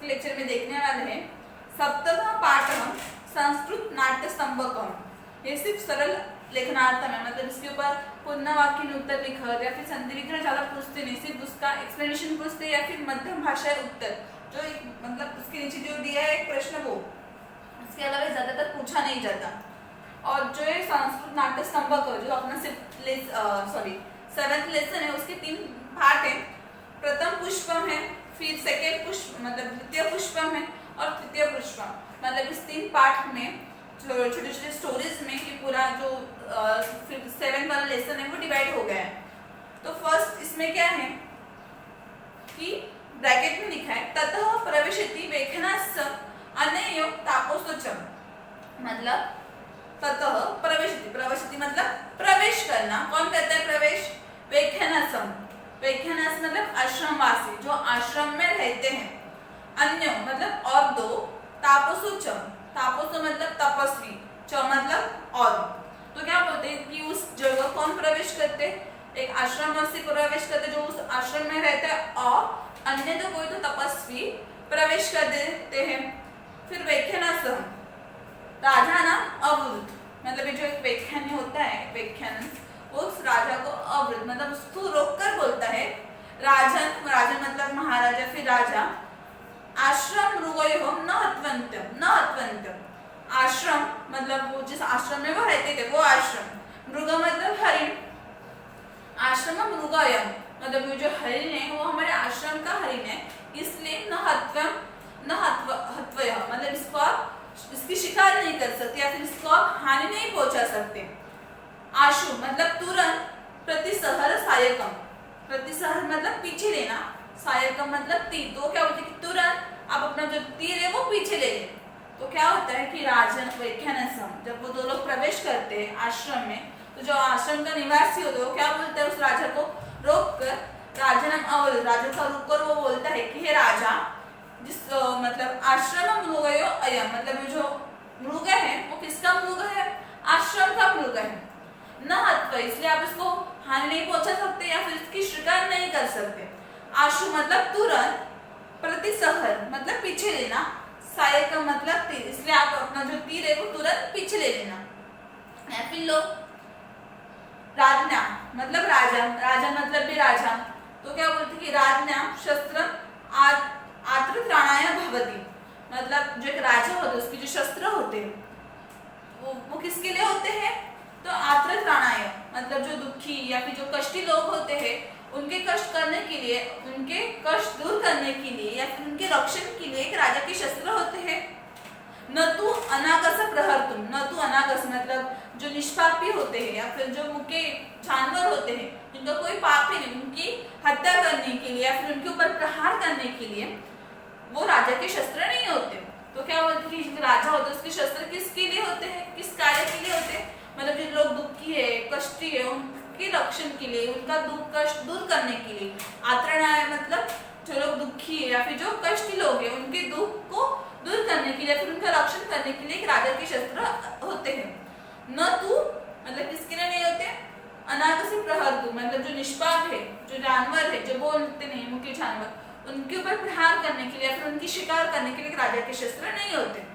के लेक्चर में देखने वाले हैं सप्तमः पाठः संस्कृत नाट्य स्तंभकम। ये सिर्फ सरल लेखनार्थम है, मतलब इसके ऊपर पूर्ण वाक्य में उत्तर लिखत या फिर संधि विग्रह ज्यादा पूछते नहीं, सिर्फ उसका एक्सप्लेनेशन पूछते या फिर मध्यम भाषा उत्तर जो मतलब उसके नीचे जो दिया है एक प्रश्न वो, इसके अलावा ज्यादातर पूछा नहीं जाता। और जो है संस्कृत नाट्य स्तंभक जो अपना सेवेंथ लेसन है उसके 3 पार्ट है। प्रथम पुष्पम है, फिर सेकेंड पुष्प मतलब द्वितीय पुष्पम है और तृतीय पुष्पम, मतलब इस 3 पार्ट में छोटे छोटे स्टोरीज में ये पूरा जो 7 वाला लेसन है वो डिवाइड हो गया है। तो फर्स्ट इसमें क्या है कि ब्रैकेट में लिखा है ततः प्रवेशति वेखनास अनयो तापोसोचम, मतलब ततः प्रवेशति, प्रवेशति मतलब प्रवेश करना। कौन करता है प्रवेश? वेख्यानसम, वेख्यानस मतलब आश्रमवासी जो आश्रम में रहते हैं। अन्य मतलब और 2, तापसोचम, तापसो मतलब तपस्वी, च मतलब और। तो क्या बोलते हैं कि उस जगह कौन प्रवेश करते? एक आश्रमवासी प्रवेश करते जो उस आश्रम में रहता है, और अन्य तो कोई तो तपस्वी प्रवेश कर देते हैं। फिर व्याख्यानसम, राजा नाम अवरुद्ध, मतलब ये जो एक व्याख्यान होता है व्याख्यान, उस राजा को अवरुद्ध मतलब उसको रोककर बोलता है। राजन, राजन मतलब महाराजा, फिर राजा। आश्रम मृगयो न हत्वन्त्यम, न हत्वन्त्यम, आश्रम मतलब वो जिस आश्रम में वो रहते थे वो आश्रम। मृग मतलब हरिण, आश्रम मृगयम मतलब वो जो हरिण है वो हमारे आश्रम का हरिण है, इसलिए न हत्वम न हत्वय मतलब इसको आप इसकी शिकार नहीं कर सकते या फिर इसको आप हानि नहीं पहुंचा सकते। आशु मतलब तुरंत, प्रतिसहर सायकम, प्रतिसहर मतलब पीछे लेना, सायकम मतलब तीर। तो क्या होता है कि तुरंत आप अपना जो तीर है वो पीछे ले लें। तो क्या होता है कि राजन व्याख्यानसम जब वो 2 लोग प्रवेश करते हैं आश्रम में, तो जो आश्रम का निवासी होता है वो क्या बोलता है उस राजा को रोक कर, राजनम अवरुद्ध, राजा का रोक कर वो बोलता है कि हे राजा, जिस मतलब आश्रम मृगयो अयम मतलब जो मृग है वो किसका मृग है? आश्रम का मृग है। न हत्व इसलिए आप इसको हानि नहीं पहुंचा सकते या फिर इसकी शिकार नहीं कर सकते। आशु मतलब तुरंत, प्रतिसहर मतलब पीछे लेना, सायक मतलब तीर, इसलिए आप अपना जो तीर है वो तुरंत पीछे ले लेना। या फिर लो राजना मतलब राजा, राजा मतलब भी राजा। तो क्या बोलते कि राजना शस्त्र आत्रत्राणाय भवति, मतलब जो एक राजा होता है उसके जो शस्त्र होते हैं वो किसके लिए होते हैं? तो आत्रत्राणाय मतलब जो दुखी या फिर जो कष्टी लोग होते हैं उनके कष्ट करने के लिए, उनके कष्ट दूर करने के लिए या फिर उनके रक्षण के लिए एक राजा के शस्त्र होते हैं। न तो अनागस प्रहर्तुम, न तो अनागस मतलब जो निष्पापी होते हैं या फिर जो मुके जानवर होते हैं जिनका कोई पाप ही नहीं, उनकी हत्या करने के लिए या फिर उनके ऊपर प्रहार करने के लिए वो राजा के शस्त्र नहीं होते। तो क्या बोलते हैं कि राजा होते उसके शस्त्र किसके लिए होते हैं, किस कार्य के लिए होते हैं? मतलब जो लोग दुखी है, कष्टी है, उनके रक्षण के लिए, उनका दुख कष्ट दूर करने के लिए। आत्रणाय मतलब जो लोग दुखी है या फिर जो कष्टी लोग हैं उनके दुख को दूर करने के लिए, फिर उनका रक्षण करने के लिए एक राजा के शस्त्र होते हैं। न तू मतलब किसके लिए नहीं होते? अनागसी प्रहर्तु मतलब जो निष्पाप है, जो जानवर है, जो बोलते नहीं मुख्य जानवर, उनके ऊपर प्रहार करने के लिए या फिर उनकी शिकार करने के लिए राजा के शस्त्र नहीं होते।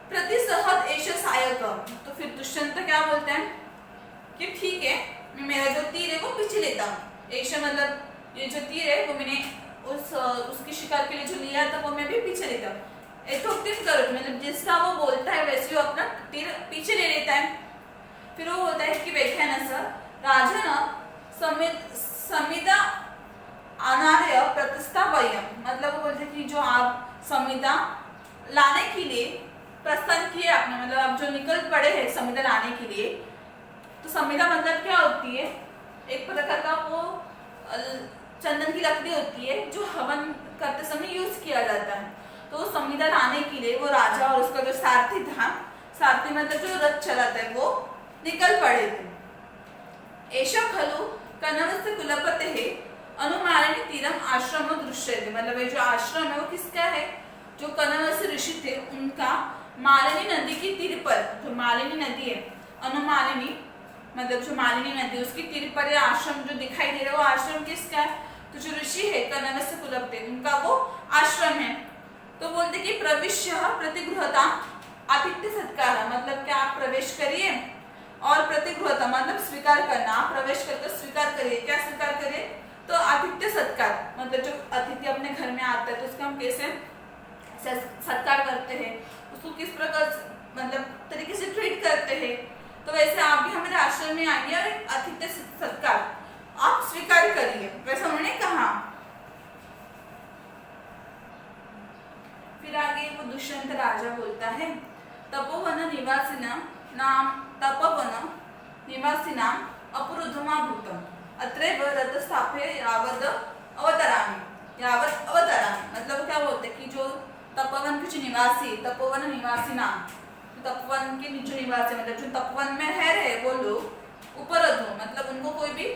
प्रतिसहत एष सायकम, तो फिर दुष्यंत क्या बोलते हैं कि ठीक है मैं मेरा जो तीर है वो पीछे लेता हूँ। एष मतलब ये जो तीर है वो मैंने उसकी शिकार के लिए जो लिया था वो मैं भी पीछे लेता हूँ। एथोक्तिन करो मतलब जिसका वो बोलता है वैसे वो अपना तीर पीछे ले लेता है। फिर वो बोलता है कि व्याख्यानस राजन समिदा अनार्य प्रतिष्ठापयम, मतलब वो बोलते कि जो आप समिदा लाने के लिए प्रस्थान किए आपने, मतलब आप जो निकल पड़े हैं समिधा लाने के लिए। तो समिधा मतलब क्या होती है? एक प्रकार का वो चंदन की लकड़ी होती है जो हवन करते समय यूज किया जाता है। तो समिधा लाने के लिए वो राजा और उसका जो सारथी था, सारथी मतलब जो रथ चलाता है, वो निकल पड़े थे। एषा खलु कनवस्य कुलपतेः अनुमानिनी तीरम आश्रम दृश्यते, मतलब ये जो आश्रम है वो किसका है? जो कनवस्य ऋषि थे उनका मालिनी नदी की तीर पर, जो मालिनी नदी है अनुमालिनी मतलब जो मालिनी नदी उसकी तीर पर आश्रम जो दिखाई दे रहा है वो आश्रम किसका है? तो जो ऋषि है कनवस्य कुलपते उनका वो आश्रम है। तो बोलते कि प्रविश्य प्रतिगृहता आतिथ्य सत्कार, मतलब क्या आप प्रवेश करिए, और प्रतिगृहता मतलब स्वीकार करना, आप प्रवेश करके स्वीकार करिए। क्या स्वीकार करिए? तो आतिथ्य सत्कार, मतलब जो अतिथि अपने घर में आता है तो उसका हम कैसे सत्कार करते हैं, उसको किस प्रकार मतलब तरीके से ट्रीट करते हैं, तो वैसे आप भी हमारे आश्रम में आइए और एक आतिथ्य सत्कार आप स्वीकार करिए, वैसा उन्होंने कहा। फिर आगे वो दुष्यंत राजा बोलता है, तपोवन निवासिना नाम तपोवन निवासिना अपुरुधमा भूतम अत्रैव रथ स्थाप्य यावद अवतरामि, मतलब क्या बोलते हैं कि जो तपोवन के जो निवासी, तपोवन निवासी नाम, तपोवन के जो निवासी मतलब जो तपोवन में रह रहे वो लोग, उपरधो मतलब उनको कोई भी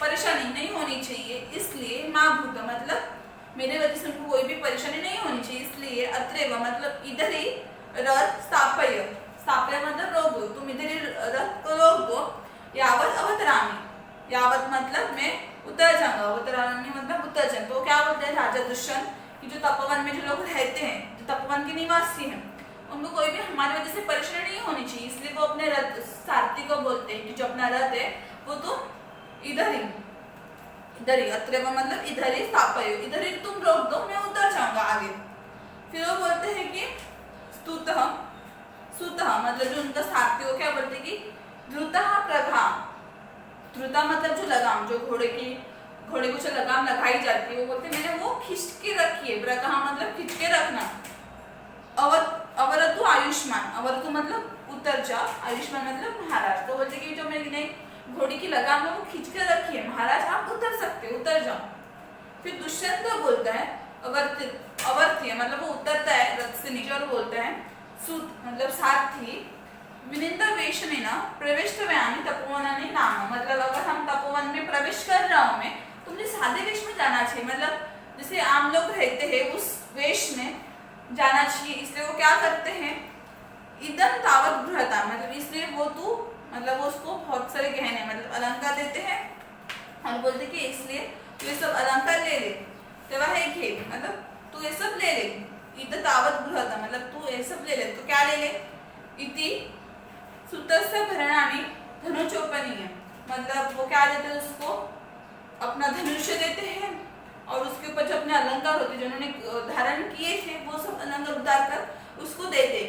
परेशानी नहीं होनी चाहिए, इसलिए माँ भूत मतलब मेरे वजह से उनको कोई भी परेशानी नहीं होनी चाहिए, इसलिए अत्रैव मतलब इधर ही रथ स्थापय, मतलब रोक दो, तुम इधर ही रथ को रोक दो, यावत अवतरामि, यावत मतलब मैं उतर जाऊंगा, अवतरामि मतलब उतर जाऊंगा। तो क्या बोलते हैं राजा दुष्यंत कि जो तपोवन में जो लोग रहते हैं, जो तपोवन के निवासी हैं, उनको कोई भी हमारी वजह से परेशानी नहीं होनी चाहिए, इसलिए वो अपने रथ सारथी को बोलते हैं कि जो अपना रथ है वो तुम इधर ही अत्रैव मतलब इधर ही स्थापय, इधर ही तुम रोक दो, मैं उतर जाऊंगा आगे। फिर वो बोलते हैं कि सुतः मतलब जो उनका सारथी हो क्या बोलते हैं कि ध्रुतः प्रभा, ध्रुता मतलब जो लगाम, जो घोड़े को जो लगाम लगाई जाती है वो बोलते मैंने वो खींच के रखी है, प्रभा मतलब खींच के रखना। अवरतु आयुष्मान, अवरतु मतलब उतर जाओ, आयुष्मान मतलब महाराज, तो बोलते कि जो मैंने घोड़ी की लगाम है वो खींच कर रखी है, महाराज आप उतर सकते, उतर जाओ। फिर दुष्यंत बोलता है अवर्त्य मतलब वो उतरता है रथ से नीचे और बोलता है सूत मतलब सारथी विनिंद वेशनेन प्रविष्टव्यामि तपोवनानि नाम, मतलब अगर हम तपोवन में प्रवेश कर रहा हूँ मैं, तो मुझे सादे वेश में जाना चाहिए, मतलब जैसे आम लोग रहते हैं उस वेश में जाना चाहिए, इसलिए वो क्या करते हैं इदम तावत गृहता, मतलब इसलिए वो तू मतलब वो उसको बहुत सारे गहने मतलब अलंकार देते हैं और बोलते कि इसलिए तू ये सब अलंकार ले ले, तेरा है खेल मतलब तू ये सब ले ले, इद तावत गृहता मतलब तू ये सब ले ले, तो क्या ले ले, इति सुतस्य भरणानि धनुचोपनीय, मतलब वो क्या देते हैं उसको अपना धनुष्य देते हैं और उसके ऊपर जो अपने अलंकार होते जो उन्होंने धारण किए थे वो सब अलंकार उतार कर उसको देते,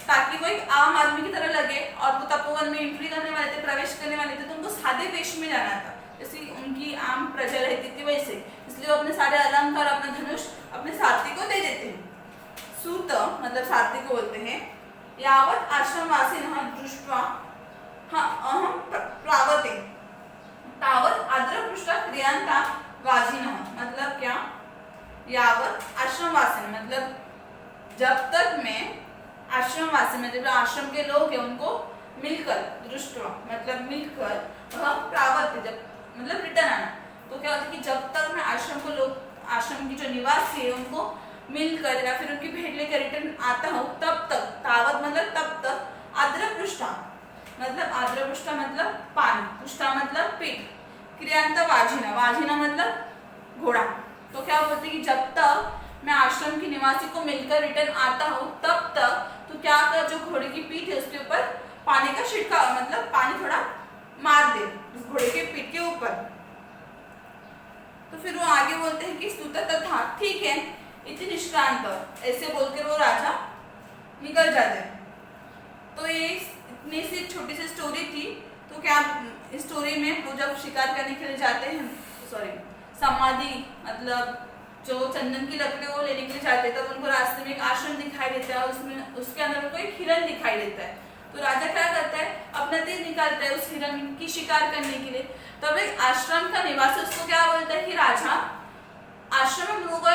ताकि वो एक आम आदमी की तरह लगे, और वो तपोवन में एंट्री करने वाले थे, प्रवेश करने वाले थे, तो उनको सादे वेश में जाना था, जैसे उनकी आम प्रजा रहती थी वैसे, इसलिए वो अपने सारे अलंकार अपना धनुष अपने सारथी को दे देते हैं। सूत मतलब सारथी को बोलते हैं यावत आश्रमवासिनः दृष्ट्वा अहं प्रावते तावत आद्रपृष्ठा क्रियांता वाजिनः, मतलब क्या, यावत आश्रमवासी मतलब जब तक मैं आश्रमवासी मतलब आश्रम के लोग हैं उनको मिलकर, दृष्टवा मतलब मिलकर, प्रावत जब मतलब रिटर्न आना, तो क्या होता है कि जब तक मैं आश्रम की जो निवासी है उनको मिलकर या फिर उनकी भेंट लेकर रिटर्न आता हूँ, तब तक, तावत मतलब तब तक, आद्रपृष्ठा मतलब पानी, पृष्ठा मतलब पीठ, क्रियांत वाजिना मतलब घोड़ा, तो क्या बोलते कि जब तक मैं आश्रम के निवासी को मिलकर रिटर्न आता हूँ तब तक तो क्या कर जो घोड़े की पीठ है उसके ऊपर पानी का छिड़काव मतलब पानी थोड़ा मार दे उस घोड़े के पीठ के ऊपर। तो फिर वो आगे बोलते हैं कि स्तुत तथा ठीक है इति निष्क्रांत, ऐसे बोलकर वो राजा निकल जाते हैं। तो ये इतनी सी छोटी सी स्टोरी थी। तो क्या इस स्टोरी में वो जब शिकार करने के लिए जाते हैं, समाधि मतलब जो चंदन की लकड़ी वो लेने के लिए जाते हैं, तब उनको रास्ते में एक आश्रम दिखाई देता है, उसमें उसके अंदर उनको एक हिरन दिखाई देता है। तो राजा क्या करता है अपना तीर निकालता है उस हिरन की शिकार करने के लिए। तब एक आश्रम का निवासी उसको क्या बोलता है कि राजा आश्रम में मृग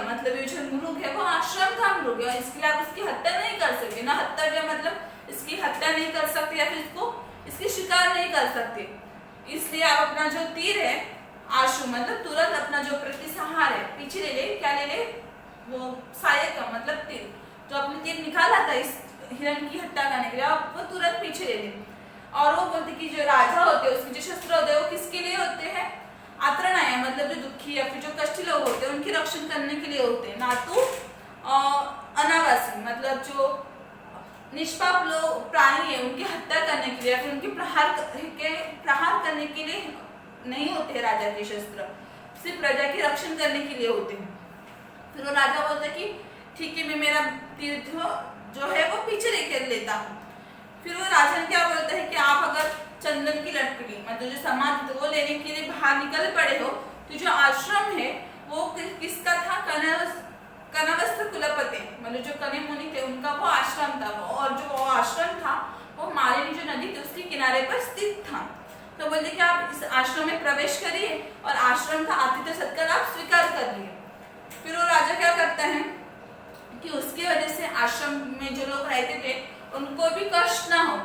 मतलब ये जो मृग है वो आश्रम का मृग है, इसके लिए आप इसकी हत्या नहीं कर सकते ना, हत्या क्या मतलब इसकी हत्या नहीं कर सकते या फिर इसको इसकी शिकार नहीं कर सकते, इसलिए आप अपना जो तीर है आशु मतलब तुरंत अपना जो प्रतिसंहार है पीछे ले ले, क्या ले ले वो सहायक मतलब तीर जो अपने तीर निकाला था इस हिरण की हत्या करने के लिए, आप वो तुरंत पीछे ले ले। और वो बोलते कि जो राजा होते हैं उसके जो शस्त्र होते हैं वो किसके लिए होते हैं, आत्रणाया मतलब जो दुखी या फिर जो कष्टी लोग होते हैं उनकी रक्षण करने के लिए होते हैं, ना तो अनावासी मतलब जो निष्पाप लोग प्राणी है उनकी हत्या करने के लिए या फिर उनके प्रहार करने के लिए नहीं होते हैं राजा के शस्त्र, सिर्फ प्रजा के रक्षण करने के लिए होते हैं। फिर वो राजा बोलता है कि ठीक है मैं मेरा तीर्थ जो है वो पीछे लेकर लेता हूँ। फिर वो राजा क्या बोलता है कि आप अगर चंदन की लटकड़ी मतलब जो समाधि वो लेने के लिए बाहर निकल पड़े हो तो जो आश्रम है वो किसका था, कनवस्त्र कुलपति मतलब जो कने मुनि थे उनका वो आश्रम था, और जो वो आश्रम था वो मालिनी जो नदी थी उसके किनारे पर स्थित था। तो बोलते कि आप इस आश्रम में प्रवेश करिए और आश्रम का आतिथ्य सत्कार आप स्वीकार कर लिए। फिर वो राजा क्या करता है कि उसकी वजह से आश्रम में जो लोग रहते थे उनको भी कष्ट ना हो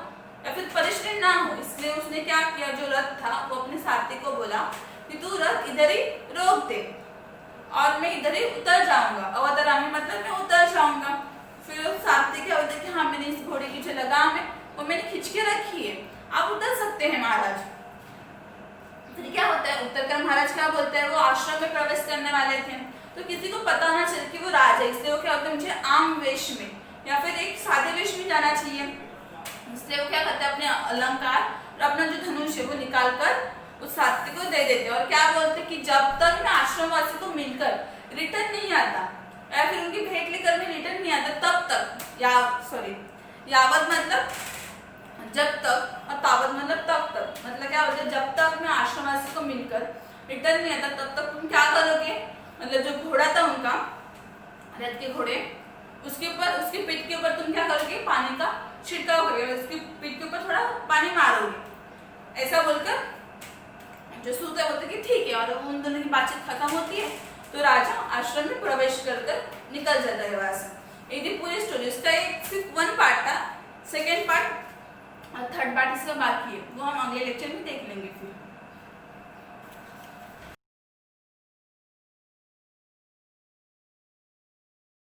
या फिर परेशानी ना हो, इसलिए उसने क्या किया, जो रथ था वो अपने सारथी को बोला कि तू रथ इधर ही रोक दे और मैं इधर ही उतर जाऊंगा, अवतरामी मतलब मैं उतर जाऊंगा। फिर सारथी क्या बोलते कि हाँ मैंने इस घोड़े की जो लगाम है वो मैंने खींच के रखी है, आप उतर सकते हैं महाराज। फिर क्या होता है, उतर कर महाराज क्या बोलते हैं, वो आश्रम में प्रवेश करने वाले थे तो किसी को पता ना चले कि वो राज है, इसलिए वो क्या होता है मुझे आम वेश में या फिर एक सादे वेश में जाना चाहिए, इसलिए वो क्या करते हैं अपने अलंकार और अपना जो धनुष है वो निकाल कर उस सारथी को दे देते और क्या बोलते कि जब तक मैं आश्रमवासी को मिलकर रिटर्न नहीं आता या फिर उनकी भेंट लेकर मैं रिटर्न नहीं आता तब तक यावत मतलब जब तक और तावत मतलब तब तक, मतलब क्या होता है जब तक मैं आश्रमवासी को मिलकर रिटर्न नहीं आता तब तक तुम क्या करोगे, मतलब जो घोड़ा था उनका रथ के घोड़े उसके ऊपर उसकी पीठ के ऊपर तुम क्या करोगे, पानी का छिड़काव करोगे, उसकी पीठ के ऊपर थोड़ा पानी मारोगे। ऐसा बोलकर जो सूत है बोलते कि ठीक है, और उन दोनों की बातचीत खत्म होती है तो राजा आश्रम में प्रवेश कर निकल जाता है वहां से। यदि पूरी स्टोरी इसका एक सिर्फ 1 पार्ट था, सेकेंड पार्ट और थर्ड पार्ट इसका बाकी है, वो हम अगले लेक्चर में देख लेंगे फिर।